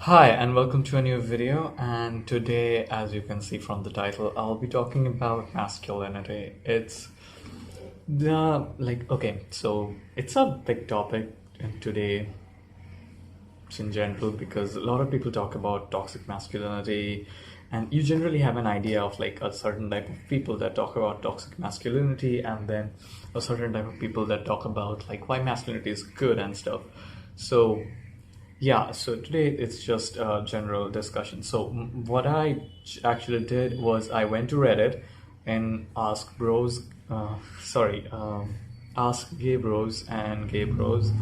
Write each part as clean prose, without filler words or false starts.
Hi, and welcome to a new video. And today, as you can see from the title, I'll be talking about masculinity. It's a big topic today in general because a lot of people talk about toxic masculinity, and you generally have an idea of like a certain type of people that talk about toxic masculinity, and then a certain type of people that talk about like why masculinity is good and stuff. So yeah, so today it's just a general discussion. So what I actually did was I went to Reddit and asked gay bros and gay bros,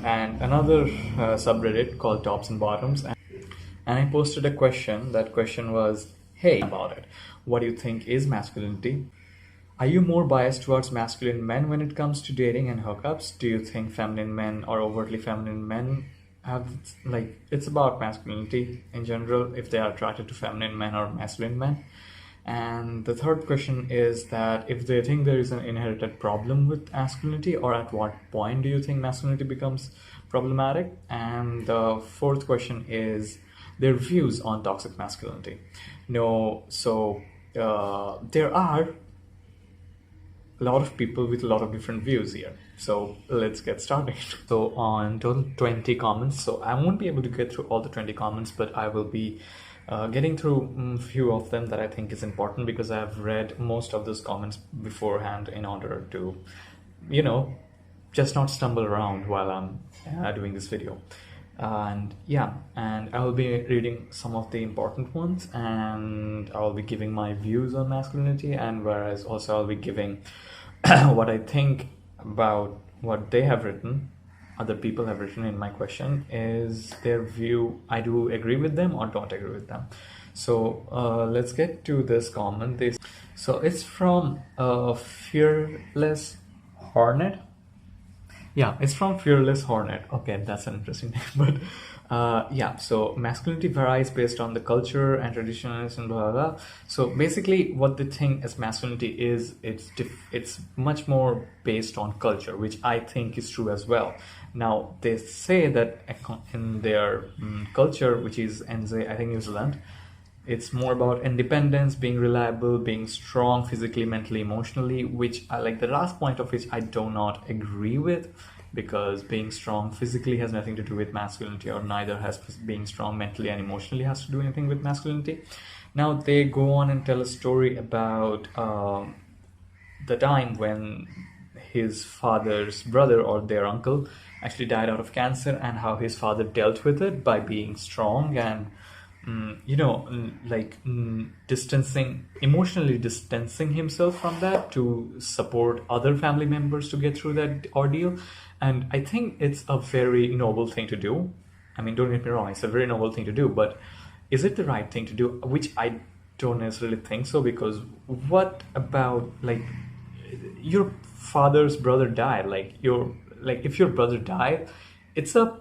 and another subreddit called Tops and Bottoms, and I posted a question. That question was, "Hey, about it. What do you think is masculinity? Are you more biased towards masculine men when it comes to dating and hookups? Do you think feminine men or overtly feminine men have it's about masculinity in general, if they are attracted to feminine men or masculine men?" And the third question is that if they think there is an inherited problem with masculinity, or at what point do you think masculinity becomes problematic? And the fourth question is their views on toxic masculinity. No, so there are a lot of people with a lot of different views here. So let's get started. So on total 20 comments. So I won't be able to get through all the 20 comments, but I will be getting through a few of them that I think is important because I've read most of those comments beforehand in order to, you know, just not stumble around while I'm doing this video. And yeah, and I will be reading some of the important ones, and I'll be giving my views on masculinity, and whereas also I'll be giving what I think about what they have written, other people have written in my question, is their view. I do agree with them or don't agree with them. So let's get to this comment. So it's from Fearless Hornet. Yeah, it's from Fearless Hornet. Okay, that's an interesting name. But yeah, so masculinity varies based on the culture and traditions and blah, blah, blah. So basically, what they think as masculinity is, it's much more based on culture, which I think is true as well. Now, they say that in their culture, which is NZ, I think New Zealand, it's more about independence, being reliable, being strong physically, mentally, emotionally, which I like the last point of which I do not agree with, because being strong physically has nothing to do with masculinity, or neither has being strong mentally and emotionally has to do anything with masculinity. Now they go on and tell a story about the time when his father's brother or their uncle actually died out of cancer, and how his father dealt with it by being strong and emotionally distancing himself from that to support other family members to get through that ordeal. And I think it's a very noble thing to do. I mean, don't get me wrong, it's a very noble thing to do, but is it the right thing to do? Which I don't necessarily think so, because what about like your father's brother died? If your brother died, it's a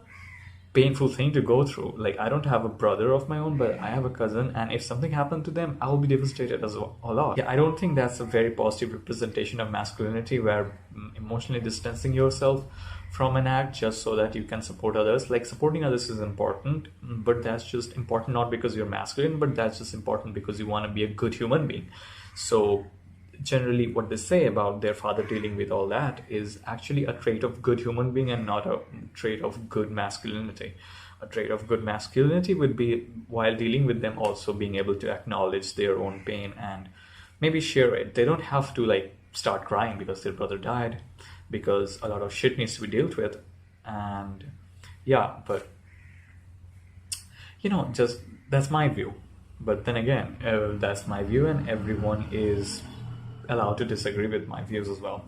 painful thing to go through. Like, I don't have a brother of my own, but I have a cousin, and if something happened to them, I'll be devastated as well, a lot. Yeah, I don't think that's a very positive representation of masculinity, where emotionally distancing yourself from an act just so that you can support others. Like, supporting others is important, but that's just important not because you're masculine, but that's just important because you want to be a good human being. So generally what they say about their father dealing with all that is actually a trait of good human being and not a trait of good masculinity. A trait of good masculinity would be, while dealing with them, also being able to acknowledge their own pain and maybe share it. They don't have to like start crying because their brother died, because a lot of shit needs to be dealt with. And yeah, but just that's my view. But then again, that's my view, and everyone is allowed to disagree with my views as well.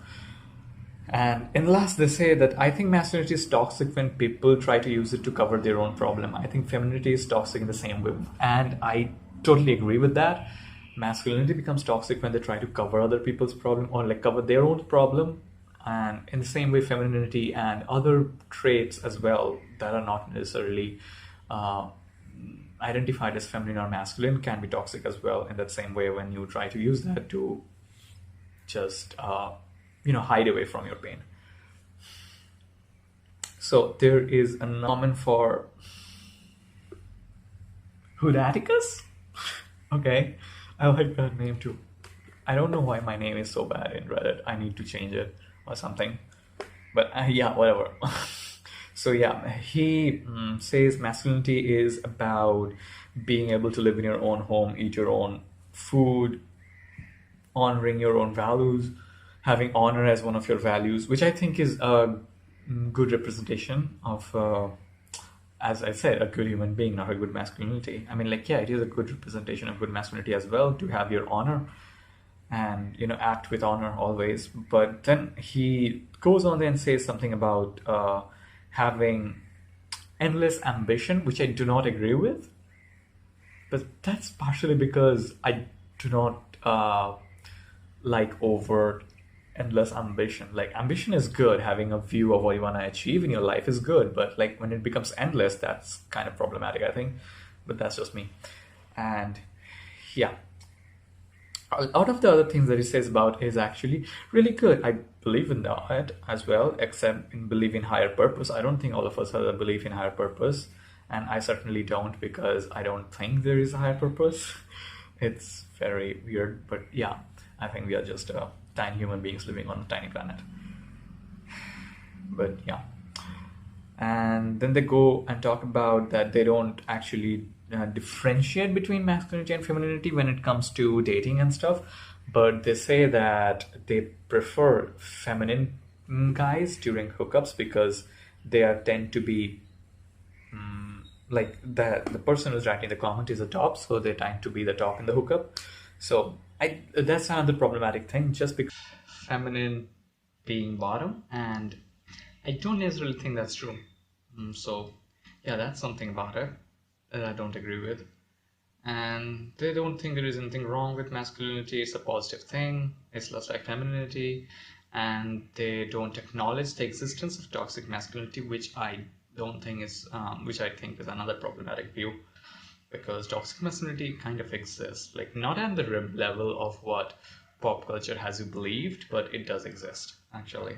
And in the last, they say that I think masculinity is toxic when people try to use it to cover their own problem. I think femininity is toxic in the same way. And I totally agree with that. Masculinity becomes toxic when they try to cover other people's problem, or like cover their own problem. And in the same way, femininity and other traits as well that are not necessarily identified as feminine or masculine can be toxic as well, in that same way, when you try to use that to just hide away from your pain. So there is a common for Hudaticus? Okay, I like that name too. I don't know why my name is so bad in Reddit. I need to change it or something. But yeah, whatever. So yeah, he says masculinity is about being able to live in your own home, eat your own food, honoring your own values, having honor as one of your values, which I think is a good representation of, as I said, a good human being, not a good masculinity. I mean, like, yeah, it is a good representation of good masculinity as well to have your honor and act with honor always. But then he goes on there and says something about having endless ambition, which I do not agree with. But that's partially because I do not like overt endless ambition. Like, ambition is good, having a view of what you want to achieve in your life is good, but like when it becomes endless, that's kind of problematic, I think. But that's just me. And yeah, out of the other things that he says about is actually really good. I believe in that as well, except in believe in higher purpose. I don't think all of us have a belief in higher purpose, and I certainly don't, because I don't think there is a higher purpose. It's very weird, but yeah, I think we are just tiny human beings living on a tiny planet. But yeah, and then they go and talk about that they don't actually differentiate between masculinity and femininity when it comes to dating and stuff, but they say that they prefer feminine guys during hookups because they are tend to be like the person who's writing the comment is a top, so they tend to be the top in the hookup. So I that's another problematic thing, just because feminine being bottom, and I don't necessarily think that's true. So yeah, that's something about it that I don't agree with. And they don't think there is anything wrong with masculinity. It's a positive thing. It's less like femininity, and they don't acknowledge the existence of toxic masculinity, which I don't think is, which I think is another problematic view, because toxic masculinity kind of exists, like not at the level of what pop culture has you believed, but it does exist actually.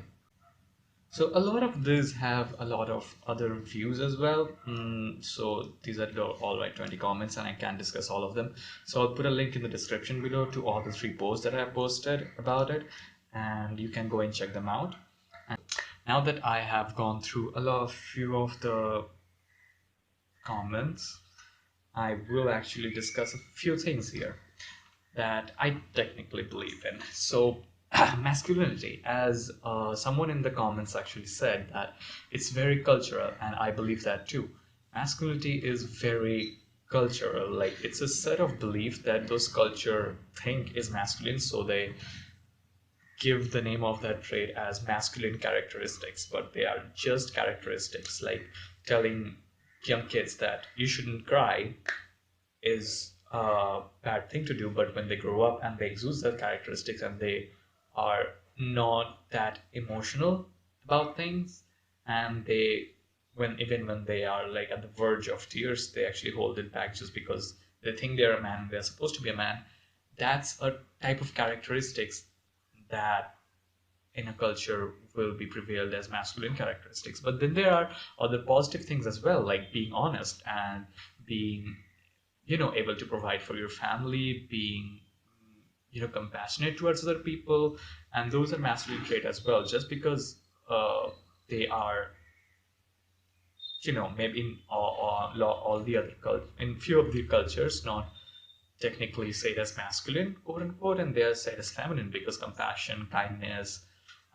So a lot of these have a lot of other views as well. So these are all right 20 comments, and I can't discuss all of them. So I'll put a link in the description below to all the 3 posts that I posted about it, and you can go and check them out. And now that I have gone through few of the comments, I will actually discuss a few things here that I technically believe in. So, masculinity, as someone in the comments actually said, that it's very cultural, and I believe that too. Masculinity is very cultural, like it's a set of belief that those culture think is masculine, so they give the name of that trait as masculine characteristics, but they are just characteristics. Like telling young kids that you shouldn't cry is a bad thing to do, but when they grow up and they exude their characteristics and they are not that emotional about things, and they even when they are like at the verge of tears, they actually hold it back just because they think they're a man, they're supposed to be a man. That's a type of characteristics that in a culture will be prevailed as masculine characteristics. But then there are other positive things as well, like being honest and being able to provide for your family, being compassionate towards other people, and those are masculine traits as well. Just because they are maybe in all the other in few of the cultures not technically said as masculine, quote unquote, and they are said as feminine, because compassion, kindness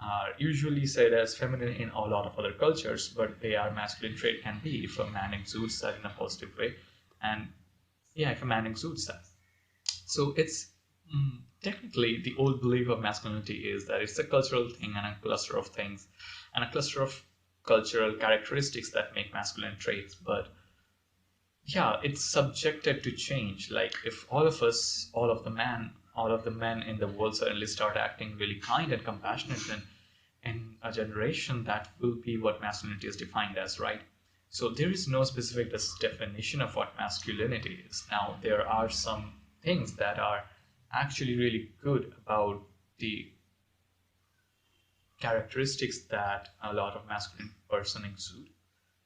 are usually said as feminine in a lot of other cultures, but they are masculine trait can be if a man exudes that in a positive way. And yeah, if a man exudes that. So it's technically the old belief of masculinity is that it's a cultural thing and a cluster of things and a cluster of cultural characteristics that make masculine traits. But yeah, it's subjected to change. Like if all of the men in the world suddenly start acting really kind and compassionate, then in a generation that will be what masculinity is defined as, right? So there is no specific definition of what masculinity is. Now there are some things that are actually really good about the characteristics that a lot of masculine person exude,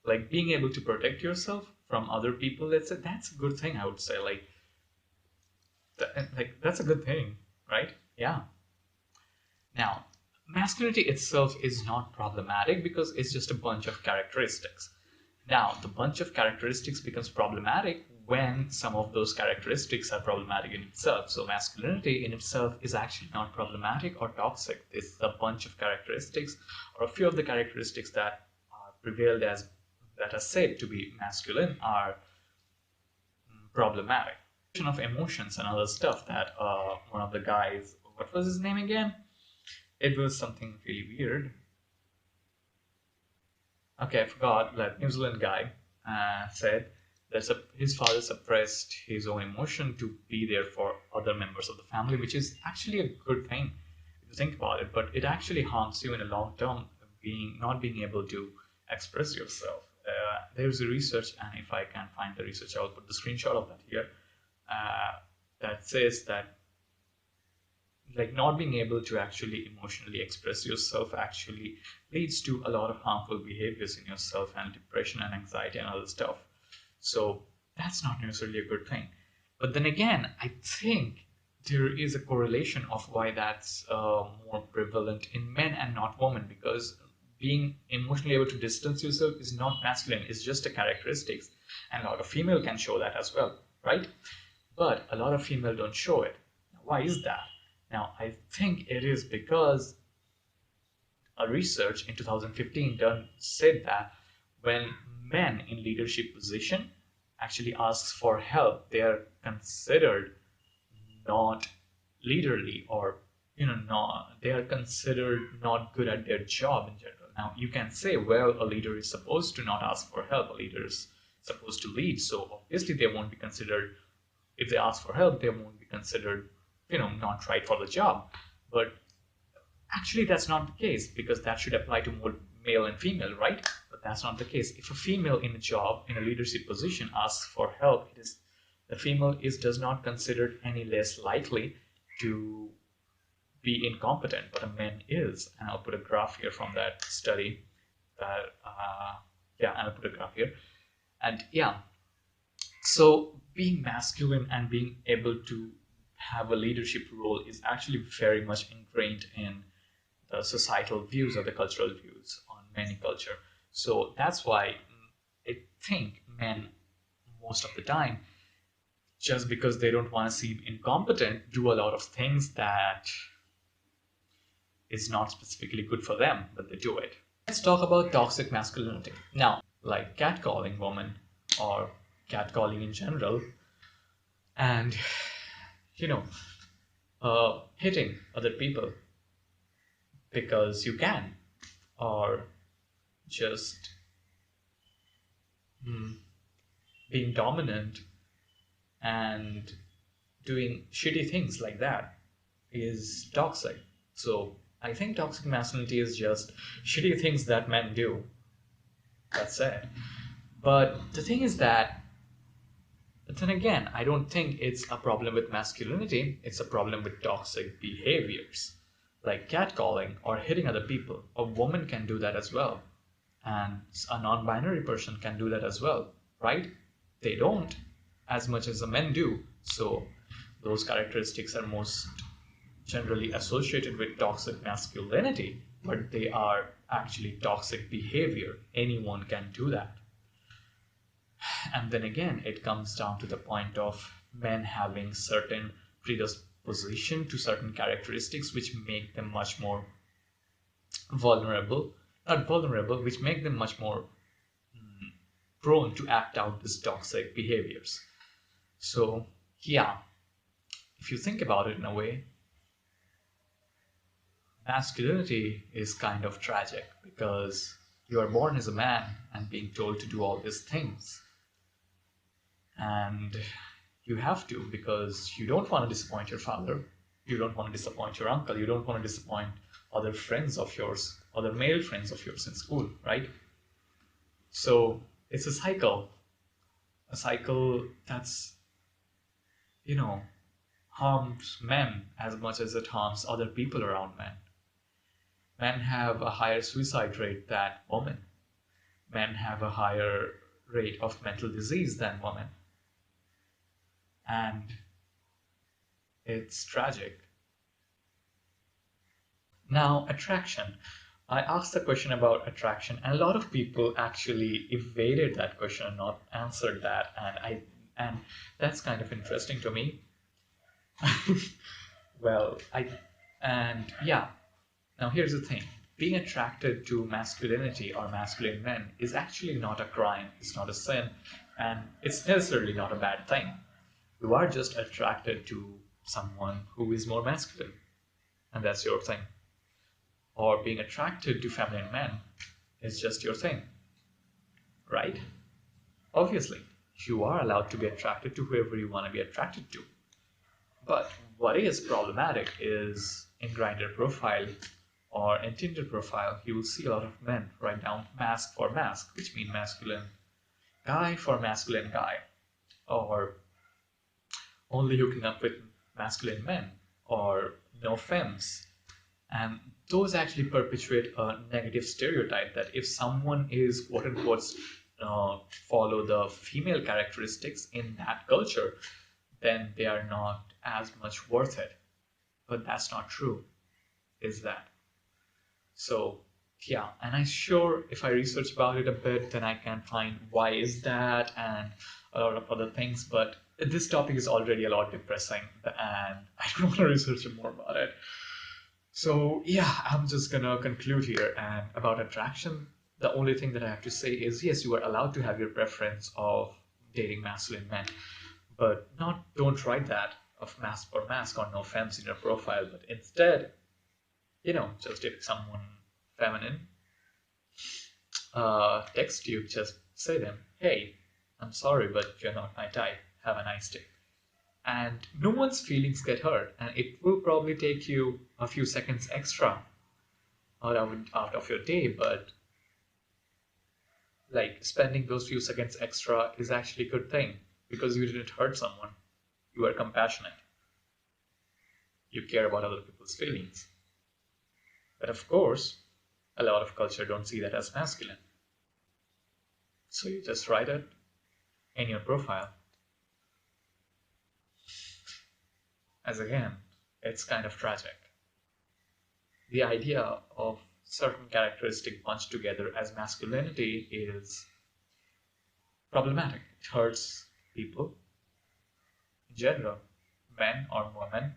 like being able to protect yourself from other people, that's a good thing, I would say. Like that's a good thing, right? Yeah. Now, masculinity itself is not problematic because it's just a bunch of characteristics. Now, the bunch of characteristics becomes problematic when some of those characteristics are problematic in itself. So, masculinity in itself is actually not problematic or toxic. It's a bunch of characteristics, or a few of the characteristics that are prevailed as that are said to be masculine are problematic. Of emotions and other stuff that one of the guys, what was his name again? It was something really weird. Okay, I forgot. That New Zealand guy said that his father suppressed his own emotion to be there for other members of the family, which is actually a good thing if you think about it. But it actually harms you in the long term, being not being able to express yourself. There's a research, and if I can find the research, I'll put the screenshot of that here. That says that like not being able to actually emotionally express yourself actually leads to a lot of harmful behaviors in yourself and depression and anxiety and other stuff. So that's not necessarily a good thing. But then again, I think there is a correlation of why that's more prevalent in men and not women, because being emotionally able to distance yourself is not masculine, it's just a characteristic, and a lot of female can show that as well, right? But a lot of female don't show it. Why is that? Now, I think it is because a research in 2015 said that when men in leadership position actually asks for help, they are considered not leaderly, or they are considered not good at their job in general. Now, you can say, well, a leader is supposed to not ask for help. A leader is supposed to lead, so obviously they won't be considered. If they ask for help, they won't be considered not right for the job. But actually that's not the case, because that should apply to both male and female, right? But that's not the case. If a female in a job, in a leadership position, asks for help, the female does not considered any less likely to be incompetent, but a man is. And I'll put a graph here from that study. I'll put a graph here. And yeah, so being masculine and being able to have a leadership role is actually very much ingrained in the societal views or the cultural views on many culture. So that's why I think men, most of the time, just because they don't want to seem incompetent, do a lot of things that is not specifically good for them, but they do it. Let's talk about toxic masculinity. Now, like catcalling women or catcalling in general, and hitting other people because you can, or just being dominant and doing shitty things like that is toxic. So I think toxic masculinity is just shitty things that men do. That's it. But the thing is that, but then again, I don't think it's a problem with masculinity, it's a problem with toxic behaviors. Like catcalling or hitting other people. A woman can do that as well. And a non-binary person can do that as well, right? They don't as much as the men do. So those characteristics are most generally associated with toxic masculinity, but they are actually toxic behavior. Anyone can do that. And then again, it comes down to the point of men having certain predisposition to certain characteristics which make them much more which make them much more prone to act out these toxic behaviors. So yeah, if you think about it in a way, masculinity is kind of tragic, because you are born as a man and being told to do all these things. And you have to, because you don't want to disappoint your father, you don't want to disappoint your uncle, you don't want to disappoint other friends of yours, other male friends of yours in school, right? So it's a cycle that's, harms men as much as it harms other people around men. Men have a higher suicide rate than women. Men have a higher rate of mental disease than women. And it's tragic. Now, attraction. I asked the question about attraction, and a lot of people actually evaded that question and not answered that, and that's kind of interesting to me. Well, I and yeah. Now here's the thing. Being attracted to masculinity or masculine men is actually not a crime, it's not a sin, and it's necessarily not a bad thing. You are just attracted to someone who is more masculine, and that's your thing. Or being attracted to feminine men is just your thing, right? Obviously, you are allowed to be attracted to whoever you want to be attracted to. But what is problematic is in Grindr profile or in Tinder profile, you will see a lot of men write down mask for mask, which means masculine guy for masculine guy, or only hooking up with masculine men, or no femmes. And those actually perpetuate a negative stereotype that if someone is quote unquote follow the female characteristics in that culture, then they are not as much worth it. But that's not true, is that? So yeah, and I'm sure if I research about it a bit, then I can find why is that and a lot of other things. But this topic is already a lot depressing, and I don't want to research more about it. So yeah, I'm just gonna conclude here. And about attraction, the only thing that I have to say is yes, you are allowed to have your preference of dating masculine men, but don't write that of mask or mask or no femmes in your profile, but instead, just if someone feminine text you, just say them, hey, I'm sorry, but you're not my type. Have a nice day. And no one's feelings get hurt, and it will probably take you a few seconds extra out of your day, but like spending those few seconds extra is actually a good thing because you didn't hurt someone. You are compassionate. You care about other people's feelings. But of course, a lot of culture don't see that as masculine. So you just write it in your profile. As again, it's kind of tragic. The idea of certain characteristic bunched together as masculinity is problematic. It hurts people in general, men or women,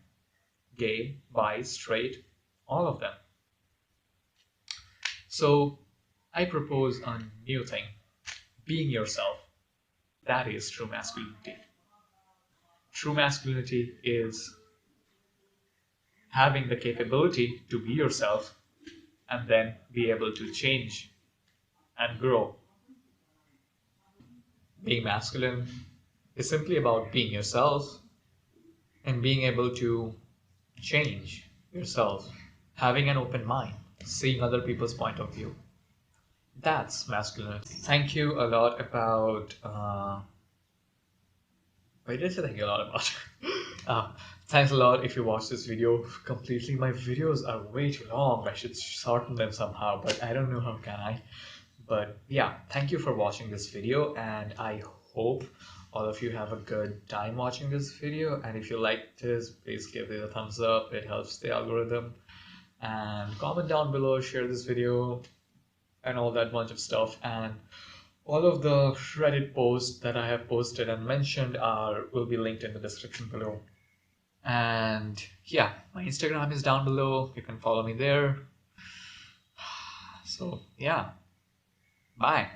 gay, bi, straight, all of them. So I propose a new thing, being yourself. That is true masculinity. True masculinity is having the capability to be yourself and then be able to change and grow. Being masculine is simply about being yourself and being able to change yourself, having an open mind, seeing other people's point of view. That's masculinity. Thank you a lot about. Wait, did I say thank you a lot about? uh, Thanks a lot if you watched this video completely. My videos are way too long. I should shorten them somehow, but I don't know how can I. But yeah, thank you for watching this video, and I hope all of you have a good time watching this video. And if you like this, please give it a thumbs up. It helps the algorithm. And comment down below, share this video, and all that bunch of stuff. And all of the Reddit posts that I have posted and mentioned will be linked in the description below. And yeah, my Instagram is down below. You can follow me there. So yeah, bye.